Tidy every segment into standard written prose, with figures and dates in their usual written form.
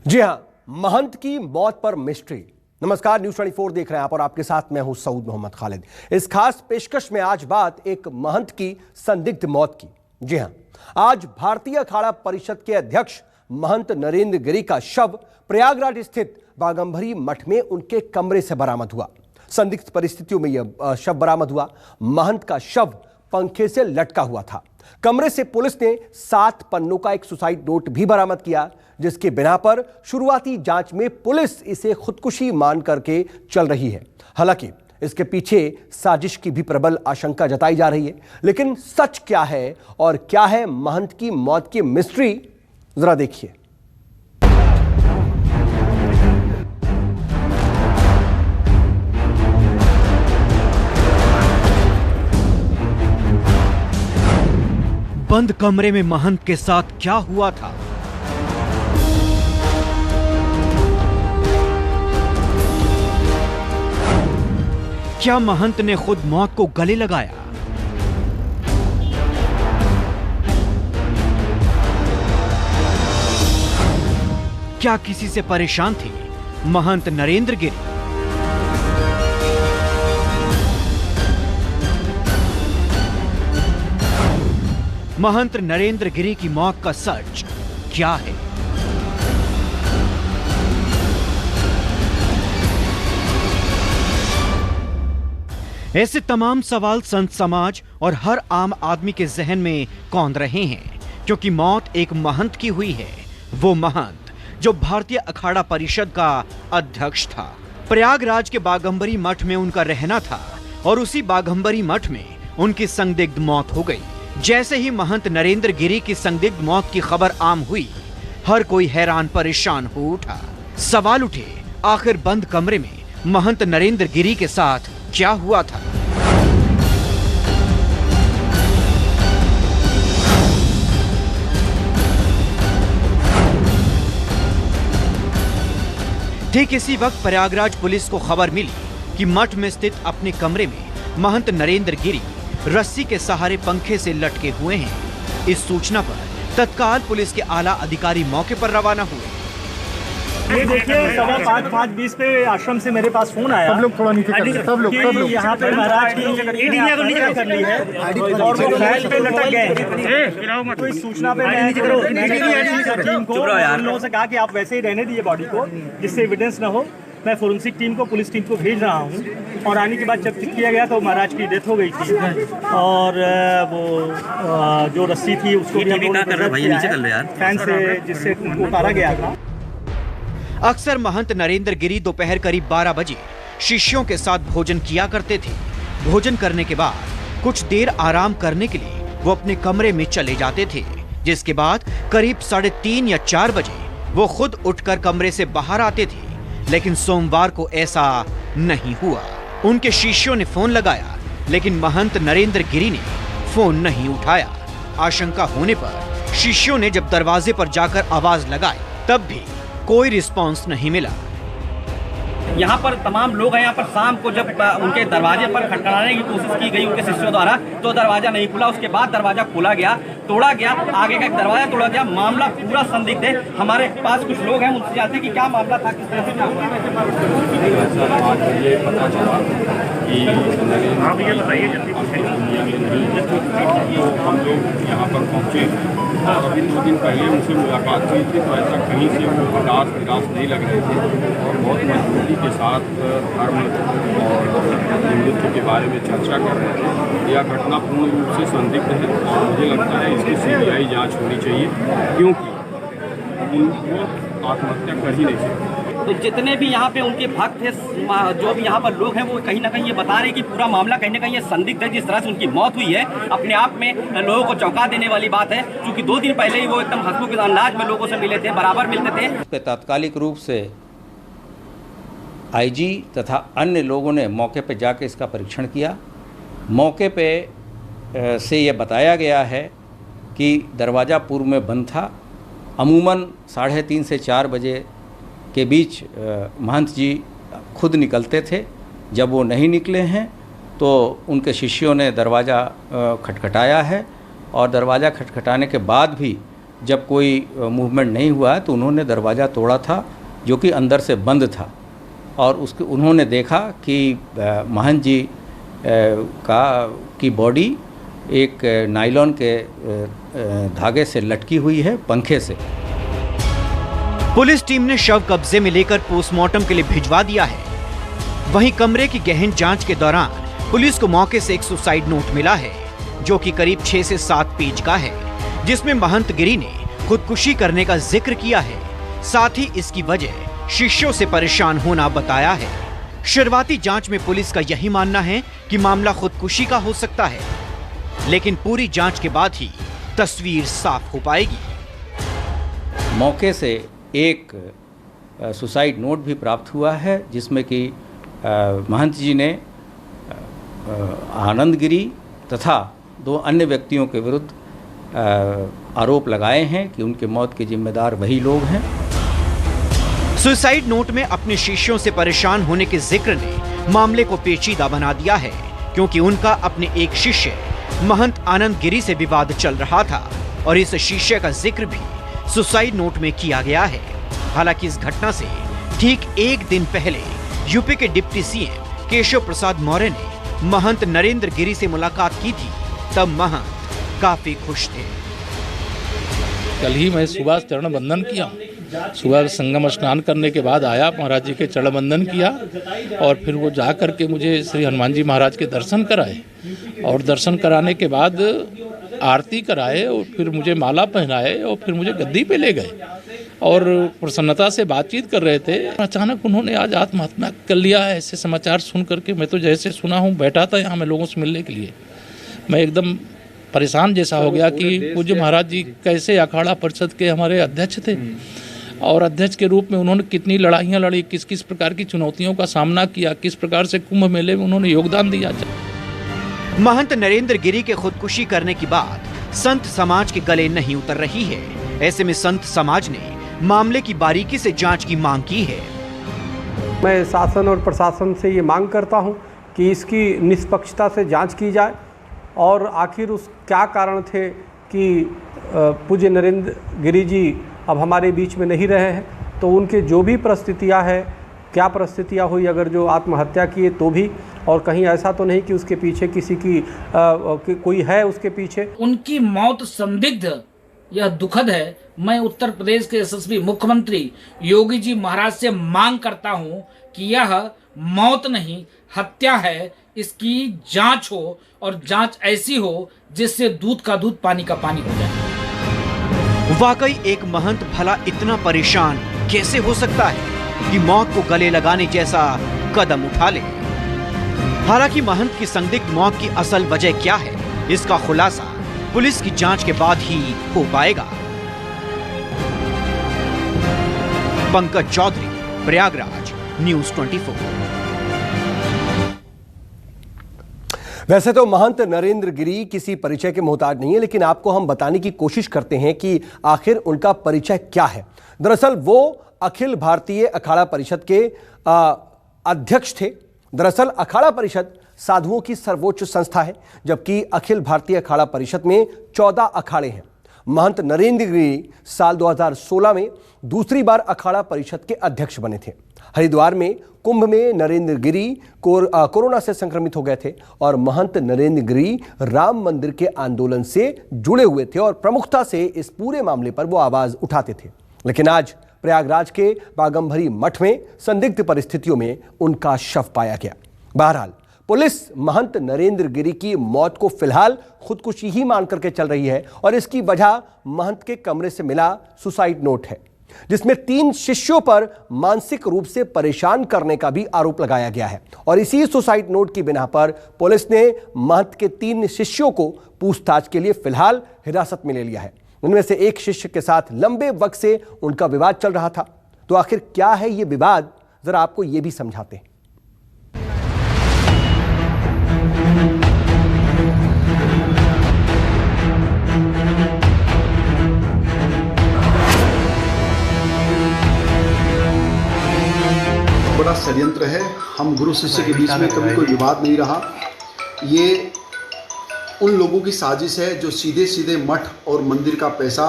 जी हां, महंत की मौत पर मिस्ट्री। नमस्कार, न्यूज़ 24 देख रहे हैं आप और आपके साथ मैं हूं सऊद मोहम्मद खालिद। इस खास पेशकश में आज बात एक महंत की संदिग्ध मौत की। जी हां, आज भारतीय अखाड़ा परिषद के अध्यक्ष महंत नरेंद्र गिरी का शव प्रयागराज स्थित बाघंबरी मठ में उनके कमरे से बरामद हुआ। संदिग्ध परिस्थितियों में यह शव बरामद हुआ। महंत का शव पंखे से लटका हुआ था। कमरे से पुलिस ने 7 पन्नों का एक सुसाइड नोट भी बरामद किया, जिसके बिना पर शुरुआती जांच में पुलिस इसे खुदकुशी मान करके चल रही है। हालांकि इसके पीछे साजिश की भी प्रबल आशंका जताई जा रही है। लेकिन सच क्या है और क्या है महंत की मौत की मिस्ट्री, जरा देखिए। बंद कमरे में महंत के साथ क्या हुआ था? क्या महंत ने खुद मौत को गले लगाया? क्या किसी से परेशान थे महंत नरेंद्र गिरी? महंत नरेंद्र गिरी की मौत का सच क्या है? ऐसे तमाम सवाल संत समाज और हर आम आदमी के जहन में कौंध रहे हैं, क्योंकि मौत एक महंत की हुई है। वो महंत जो भारतीय अखाड़ा परिषद का अध्यक्ष था। प्रयागराज के बाघंबरी मठ में उनका रहना था और उसी बाघंबरी मठ में उनकी संदिग्ध मौत हो गई। जैसे ही महंत नरेंद्र गिरी की संदिग्ध मौत की खबर आम हुई, हर कोई हैरान परेशान हो उठा। सवाल उठे, आखिर बंद कमरे में महंत नरेंद्र गिरी के साथ क्या हुआ था? ठीक इसी वक्त प्रयागराज पुलिस को खबर मिली कि मठ में स्थित अपने कमरे में महंत नरेंद्र गिरी रस्सी के सहारे पंखे से लटके हुए हैं। इस सूचना पर तत्काल पुलिस के आला अधिकारी मौके पर रवाना हुए। ये देखिए 5:20 पे आश्रम से मेरे पास फोन आया। सब लोग थोड़ा नीचे कर, सब लोग यहाँ पे महाराज की कर ली है और वो फ्लैट पे लटक गए। तो इस सूचना पे मैं टीम को उन लोगों से कहा कि आप वैसे ही रहने दीजिए बॉडी को, जिससे एविडेंस ना हो। मैं फोरेंसिक टीम को, पुलिस टीम को भेज रहा हूँ। और आने के बाद जब चेक किया गया तो महाराज की डेथ हो गई थी और वो जो रस्सी थी उसको भी फैन से जिससे उतारा गया था। अक्सर महंत नरेंद्र गिरी दोपहर करीब 12 बजे शिष्यों के साथ भोजन किया करते थे। भोजन करने के बाद कुछ देर आराम करने के लिए वो अपने कमरे में चले जाते थे, जिसके बाद करीब 3:30 या 4 बजे वो खुद उठकर कमरे से बाहर आते थे। लेकिन सोमवार को ऐसा नहीं हुआ। उनके शिष्यों ने फोन लगाया, लेकिन महंत नरेंद्र गिरी ने फोन नहीं उठाया। आशंका होने पर शिष्यों ने जब दरवाजे पर जाकर आवाज लगाई, तब भी कोई रिस्पांस नहीं मिला। यहाँ पर तमाम लोग हैं। यहाँ पर शाम को जब उनके दरवाजे पर खटखटाने की कोशिश की गई उनके शिष्यों द्वारा, तो दरवाजा नहीं खुला। उसके बाद दरवाजा खोला गया, तोड़ा गया, आगे का दरवाजा तोड़ा गया। मामला पूरा संदिग्ध है। हमारे पास कुछ लोग हैं, उनसे जानते हैं कि क्या मामला था, किस तरह से क्या हुआ। ये पता चला कि आप ये बताइए जल्दी तो हम लोग यहाँ पर पहुँचे और अभी 2 दिन पहले उनसे मुलाकात हुई थी, तो ऐसा कहीं से वो हताश निराश नहीं लग रहे थे और बहुत मजबूती के साथ धर्म और हिंदुत्व के बारे में चर्चा कर रहे थे। यह घटना पूर्ण रूप से संदिग्ध है और मुझे लगता है इसकी CBI जांच होनी चाहिए, क्योंकि उनको आत्महत्या कर ही नहीं सकते। तो जितने भी यहाँ पे उनके भक्त थे, जो भी यहाँ पर लोग हैं, वो कहीं ना कहीं ये बता रहे हैं कि पूरा मामला कहीं ना कहीं ये संदिग्ध है। जिस तरह से उनकी मौत हुई है, अपने आप में लोगों को चौंका देने वाली बात है, क्योंकि 2 दिन पहले ही वो एकदम हंसमुख अंदाज में लोगों से मिले थे, बराबर मिलते थे। तात्कालिक रूप से IG तथा अन्य लोगों ने मौके पर जाकर इसका परीक्षण किया। मौके पे से ये बताया गया है कि दरवाज़ा पूर्व में बंद था। अमूमन 3:30 से 4 बजे के बीच महंत जी खुद निकलते थे। जब वो नहीं निकले हैं तो उनके शिष्यों ने दरवाज़ा खटखटाया है और दरवाज़ा खटखटाने के बाद भी जब कोई मूवमेंट नहीं हुआ है तो उन्होंने दरवाज़ा तोड़ा था, जो कि अंदर से बंद था, और उसके उन्होंने देखा कि महंत जी की बॉडी एक नायलॉन के धागे से लटकी हुई है, पंखे से। पुलिस टीम ने शव कब्जे में लेकर पोस्टमार्टम के लिए भिजवा दिया है। वहीं कमरे की गहन जांच के दौरान पुलिस को मौके से एक सुसाइड नोट मिला है, जो कि करीब 6 से 7 पेज का है, जिसमें महंत गिरी ने खुदकुशी करने का जिक्र किया है। साथ ही इसकी वजह शिष्यों से परेशान होना बताया है। शुरुआती जांच में पुलिस का यही मानना है कि मामला खुदकुशी का हो सकता है, लेकिन पूरी जांच के बाद ही तस्वीर साफ हो पाएगी। मौके से एक सुसाइड नोट भी प्राप्त हुआ है, जिसमें कि महंत जी ने आनंद गिरी तथा 2 अन्य व्यक्तियों के विरुद्ध आरोप लगाए हैं कि उनके मौत के जिम्मेदार वही लोग हैं। सुसाइड नोट में अपने शिष्यों से परेशान होने के जिक्र ने मामले को पेचीदा बना दिया है, क्योंकि उनका अपने एक शिष्य महंत आनंद गिरी से विवाद चल रहा था और इस शिष्य का जिक्र भी सुसाइड नोट में किया गया है। हालांकि इस घटना से ठीक 1 दिन पहले यूपी के डिप्टी सीएम केशव प्रसाद मौर्य ने महंत नरेंद्र गिरी से मुलाकात की थी। तब महंत काफी खुश थे। कल ही मैं सुबह चरण बंदन किया, सुबह संगम स्नान करने के बाद आया, महाराज जी के चरण बंदन किया और फिर वो जा कर के मुझे श्री हनुमान जी महाराज के दर्शन कराए और दर्शन कराने के बाद आरती कराए और फिर मुझे माला पहनाए और फिर मुझे गद्दी पे ले गए और प्रसन्नता से बातचीत कर रहे थे। अचानक उन्होंने आज आत्महत्या कर लिया है। ऐसे समाचार सुन करके मैं तो जैसे सुना हूँ, बैठा था यहाँ मैं लोगों से मिलने के लिए, मैं एकदम परेशान जैसा हो गया कि पूज्य महाराज जी कैसे अखाड़ा परिषद के हमारे अध्यक्ष थे और अध्यक्ष के रूप में उन्होंने कितनी लड़ाइयाँ लड़ी, किस किस प्रकार की चुनौतियों का सामना किया, किस प्रकार से कुंभ मेले में उन्होंने योगदान दिया। महंत नरेंद्र गिरी के खुदकुशी करने की बात संत समाज के गले नहीं उतर रही है। ऐसे में संत समाज ने मामले की बारीकी से जांच की मांग की है। मैं शासन और प्रशासन से ये मांग करता हूँ कि इसकी निष्पक्षता से जांच की जाए और आखिर उस क्या कारण थे कि पूज्य नरेंद्र गिरी जी अब हमारे बीच में नहीं रहे हैं, तो उनके जो भी परिस्थितियाँ है, क्या परिस्थितियाँ हुई, अगर जो आत्महत्या किए तो भी, और कहीं ऐसा तो नहीं कि उसके पीछे किसी की कोई है उसके पीछे। उनकी मौत संदिग्ध, यह दुखद है। मैं उत्तर प्रदेश के यशस्वी मुख्यमंत्री योगी जी महाराज से मांग करता हूं कि यह मौत नहीं हत्या है, इसकी जांच हो और जांच ऐसी हो जिससे दूध का दूध पानी का पानी हो जाए। वाकई एक महंत भला इतना परेशान कैसे हो सकता है कि मौत को गले लगाने जैसा कदम उठा ले। हालांकि महंत की संदिग्ध मौत की असल वजह क्या है, इसका खुलासा पुलिस की जांच के बाद ही हो पाएगा। पंकज चौधरी, प्रयागराज, न्यूज़ 24। वैसे तो महंत नरेंद्र गिरी किसी परिचय के मोहताज नहीं है, लेकिन आपको हम बताने की कोशिश करते हैं कि आखिर उनका परिचय क्या है। दरअसल वो अखिल भारतीय अखाड़ा परिषद के अध्यक्ष थे। दरअसल अखाड़ा परिषद साधुओं की सर्वोच्च संस्था है, जबकि अखिल भारतीय अखाड़ा परिषद में 14 अखाड़े हैं। महंत नरेंद्र गिरी साल 2016 में दूसरी बार अखाड़ा परिषद के अध्यक्ष बने थे। हरिद्वार में कुंभ में नरेंद्र गिरी कोरोना से संक्रमित हो गए थे और महंत नरेंद्र गिरी राम मंदिर के आंदोलन से जुड़े हुए थे और प्रमुखता से इस पूरे मामले पर वो आवाज उठाते थे। लेकिन आज प्रयागराज के बागंभरी मठ में संदिग्ध परिस्थितियों में उनका शव पाया गया। बहरहाल पुलिस महंत नरेंद्र गिरी की मौत को फिलहाल खुदकुशी ही मान करके चल रही है और इसकी वजह महंत के कमरे से मिला सुसाइड नोट है, जिसमें 3 शिष्यों पर मानसिक रूप से परेशान करने का भी आरोप लगाया गया है। और इसी सुसाइड नोट की बिना पर पुलिस ने महंत के 3 शिष्यों को पूछताछ के लिए फिलहाल हिरासत में ले लिया है। उनमें से एक शिष्य के साथ लंबे वक्त से उनका विवाद चल रहा था। तो आखिर क्या है ये विवाद, जरा आपको ये भी समझाते हैं। बड़ा षड्यंत्र है। हम गुरु शिष्य के बीच में कभी कोई विवाद नहीं रहा। ये उन लोगों की साजिश है जो सीधे सीधे मठ और मंदिर का पैसा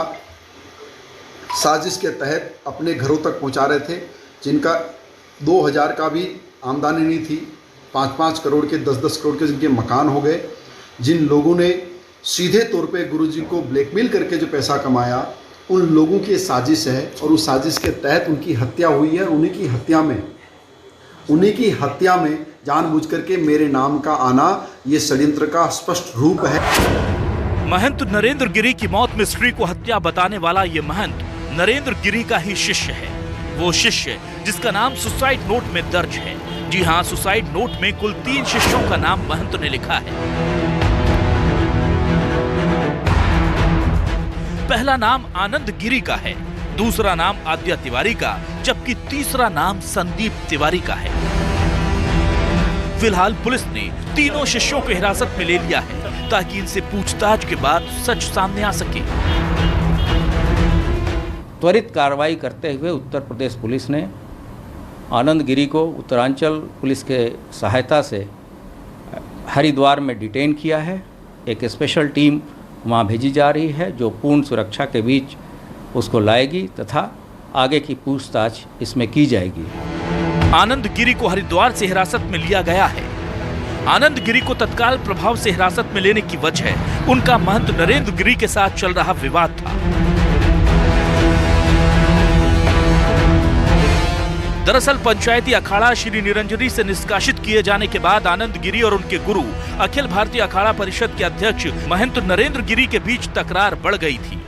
साजिश के तहत अपने घरों तक पहुंचा रहे थे, जिनका 2000 का भी आमदनी नहीं थी, 5-5 करोड़ के 10-10 करोड़ के जिनके मकान हो गए। जिन लोगों ने सीधे तौर पे गुरुजी को ब्लैकमेल करके जो पैसा कमाया, उन लोगों की साजिश है और उस साजिश के तहत उनकी हत्या हुई है। उन्हीं की हत्या में जानबूझ करके मेरे नाम का आना ये षड्यंत्र का स्पष्ट रूप है। महंत नरेंद्र गिरी की मौत मिस्ट्री को हत्या बताने वाला ये महंत नरेंद्र गिरी का ही शिष्य है। वो शिष्य जिसका नाम सुसाइड नोट में दर्ज है। जी हाँ, सुसाइड नोट में कुल 3 शिष्यों का नाम महंत ने लिखा है। पहला नाम आनंद गिरी का है, दूसरा नाम आद्या तिवारी का, जबकि तीसरा नाम संदीप तिवारी का है। फिलहाल पुलिस ने तीनों शिष्यों को हिरासत में ले लिया है ताकि इनसे पूछताछ के बाद सच सामने आ सके। त्वरित कार्रवाई करते हुए उत्तर प्रदेश पुलिस ने आनंद गिरी को उत्तरांचल पुलिस के सहायता से हरिद्वार में डिटेन किया है। एक स्पेशल टीम वहां भेजी जा रही है जो पूर्ण सुरक्षा के बीच उसको लाएगी तथा आगे की पूछताछ इसमें की जाएगी। आनंद गिरी को हरिद्वार से हिरासत में लिया गया है। आनंद गिरी को तत्काल प्रभाव से हिरासत में लेने की वजह उनका महंत नरेंद्र गिरी के साथ चल रहा विवाद था। दरअसल पंचायती अखाड़ा श्री निरंजनी से निष्कासित किए जाने के बाद आनंद गिरी और उनके गुरु अखिल भारतीय अखाड़ा परिषद के अध्यक्ष महंत नरेंद्र गिरी के बीच तकरार बढ़ गई थी।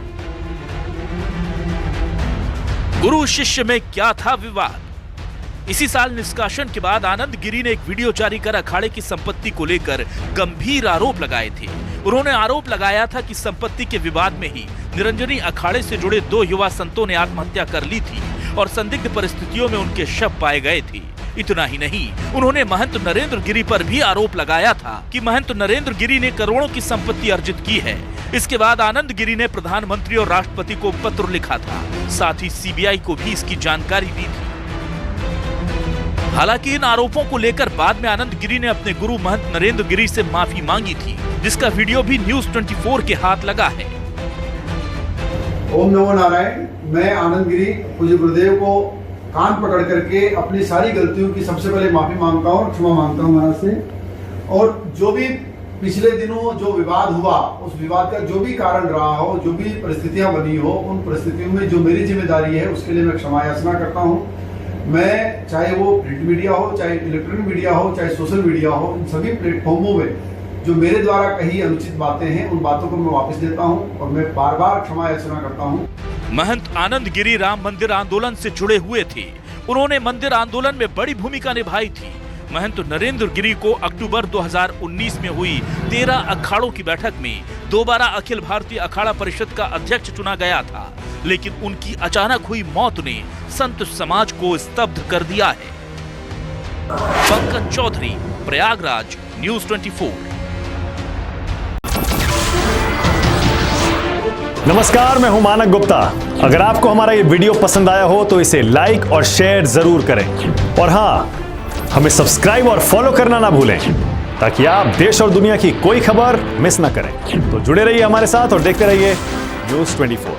गुरु शिष्य में क्या था विवाद? इसी साल निष्कासन के बाद आनंद गिरी ने एक वीडियो जारी कर अखाड़े की संपत्ति को लेकर गंभीर आरोप लगाए थे। उन्होंने आरोप लगाया था कि संपत्ति के विवाद में ही निरंजनी अखाड़े से जुड़े 2 युवा संतों ने आत्महत्या कर ली थी और संदिग्ध परिस्थितियों में उनके शव पाए गए थे। इतना ही नहीं, उन्होंने महंत नरेंद्र गिरी पर भी आरोप लगाया था कि महंत नरेंद्र गिरी ने करोड़ों की संपत्ति अर्जित की है। इसके बाद आनंद गिरी ने प्रधानमंत्री और राष्ट्रपति को पत्र लिखा था, साथ ही सीबीआई को भी इसकी जानकारी दी थी। हालांकि इन आरोपों को लेकर बाद में आनंद गिरी ने अपने गुरु महंत नरेंद्र गिरी से माफी मांगी थी, जिसका वीडियो भी न्यूज़ 24 के हाथ लगा है। ओम नमो नारायण। मैं आनंद गिरी पूज्य गुरुदेव को कान पकड़ करके अपनी सारी गलतियों की सबसे पहले माफी मांगता हूँ, क्षमा मांगता हूँ महाराज से। और जो भी पिछले दिनों जो विवाद हुआ, उस विवाद का जो भी कारण रहा हो, जो भी परिस्थितियां बनी हो, उन परिस्थितियों में जो मेरी जिम्मेदारी है उसके लिए मैं क्षमा याचना करता हूँ। मैं चाहे वो प्रिंट मीडिया हो, चाहे इलेक्ट्रॉनिक मीडिया हो, चाहे सोशल मीडिया हो, इन सभी प्लेटफॉर्मों में जो मेरे द्वारा कही अनुचित बातें हैं, उन बातों को मैं वापस लेता हूं और मैं बार बार क्षमा याचना करता हूं। महंत आनंद गिरी राम मंदिर आंदोलन से जुड़े हुए थे। उन्होंने मंदिर आंदोलन में बड़ी भूमिका निभाई थी। महंत नरेंद्र गिरी को अक्टूबर 2019 में हुई 13 अखाड़ों की बैठक में दोबारा अखिल भारतीय अखाड़ा परिषद का अध्यक्ष चुना गया था, लेकिन उनकी अचानक हुई मौत ने संत समाज को स्तब्ध कर दिया है। पंकज चौधरी, प्रयागराज, न्यूज़ 24। नमस्कार, मैं हूं मानक गुप्ता। अगर आपको हमारा ये वीडियो पसंद आया हो तो इसे लाइक और शेयर जरूर करें और हाँ, हमें सब्सक्राइब और फॉलो करना ना भूलें ताकि आप देश और दुनिया की कोई खबर मिस ना करें। तो जुड़े रहिए हमारे साथ और देखते रहिए न्यूज़ 24।